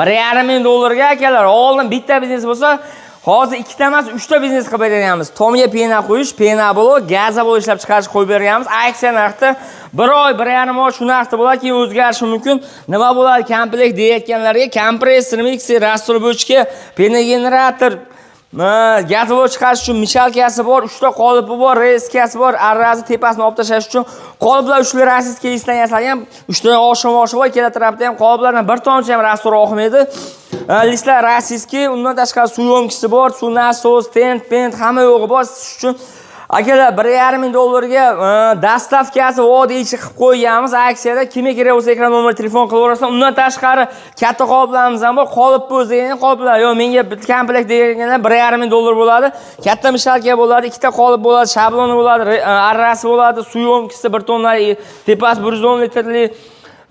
$1,5 ming akalar. Oldin bitta biznes bo'lsa, hozir ikkita emas, 3 ta biznes qilib beramiz. Tomga pena qo'yish, pena blok, gazobol ishlab chiqarish qo'yib beramiz. Aksiya narxda 1 oy, 1,5 oy shu narxda bo'ladi, keyin o'zgarishi mumkin. Nima bo'ladi? Komplekt deyotganlarga kompressor, mikser, rastrobochka, pena generator, gazobol chiqarish uchun mishalkasi bor, 3 ta qolipi bor, reskasi bor, arrazi tepasini olib tashlash uchun qoliplar 3 xil rossiyskiy listdan yasalgan, 3 ta oshim bor, ikkala tarafda ham qoliplardan bir tomchi ham rastor oqmaydi. Listlar rossiyskiy, undan tashqari suv yomkisi bor, suv nasos, tent, hamma yo'g'i bor. Siz uchun akalar $1,5 ming dastavkasi vodiychi qilib qo'yganmiz aksiyada. Kimga kerak bo'lsa ekran nomer telefon qilib o'rasan. Undan tashqari katta qoliplarimiz ham bor. Qolip bo'z degan qoliplar. Yo, menga bitta komplekt deganlar $1,5 ming bo'ladi. Katta mishalka bo'ladi, ikkita qolip bo'ladi, shabloni bo'ladi, arrasi bo'ladi, suv yomkisi 1 tonnali, tepasi 110 litrli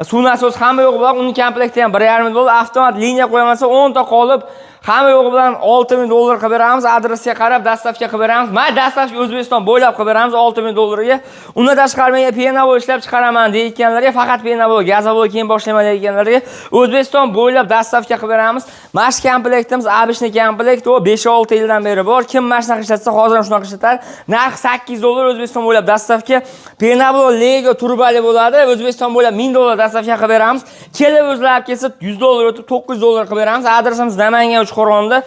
suv nasos hamma yo'q bilan uning komplekti ham $1,5 ming. Avtomat liniya qo'yamasa 10 ta qolip hamma yo'q bilan $6 ming qilib beramiz. Adresga qarab dastavka qilib beramiz. Men dastavka O'zbekiston bo'ylab qilib beramiz $6 ming ga. Undan tashqari menga penabol ishlab chiqaraman deyotganlarga, faqat penabol, gazobol keyin boshlayman deyotganlarga O'zbekiston bo'ylab dastavka qilib beramiz. Mash komplektimiz Abishni komplekt, u 5-6 yildan beri bor. Kim mashina ishlatsa, hozir ham shunaqa ishlatadi. Narx $8 O'zbekiston bo'ylab dastavka. Penabol Lego turbali bo'ladi. O'zbekiston bo'ylab $1000 dastavka qilib beramiz. Kelib o'zlab kelsa $100 o'tib $900 qilib beramiz. Adresimiz Namangan Qo'rg'onda.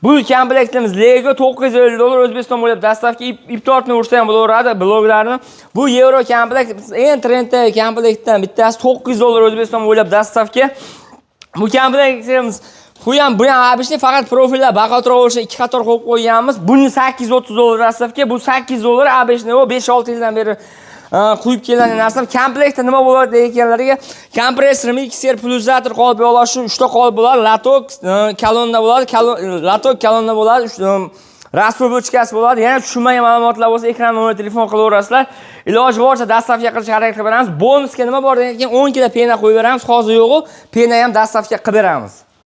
Bu komplektimiz Lego $950 O'zbekiston bo'ylab dastavka, ip tortni ursa ham bo'laveradi bloglarni. Bu Euro komplekt, eng trenddagi komplektdan bittasi $900 O'zbekiston bo'ylab dastavka. Bu komplektimiz bu ham Abishni faqat profillar baqatroq bo'lishini 2 qator qo'yib qo'yganmiz. Buni $830 dastavka, bu $8 Abishni 5-6 yildan beri quyib kelgan narsa. Komplektda nima bo'ladi deganlarga, kompressor, mikser, pulsator qolip yo'lash uchun 3 ta qolip bo'ladi, latok, kolonna bo'ladi, latok, kolonna bo'ladi, rastrobochkasi bo'ladi. Yana tushunmagan ma'lumotlar bo'lsa ekran nomer telefon qilaverasizlar. Iloji boricha dastavka qilishga harakat qilib beramiz. Bonusga nima bor degan 10 kilo pena qo'yib beramiz. Hozir yo'q, pena ham dastavka qilib beramiz.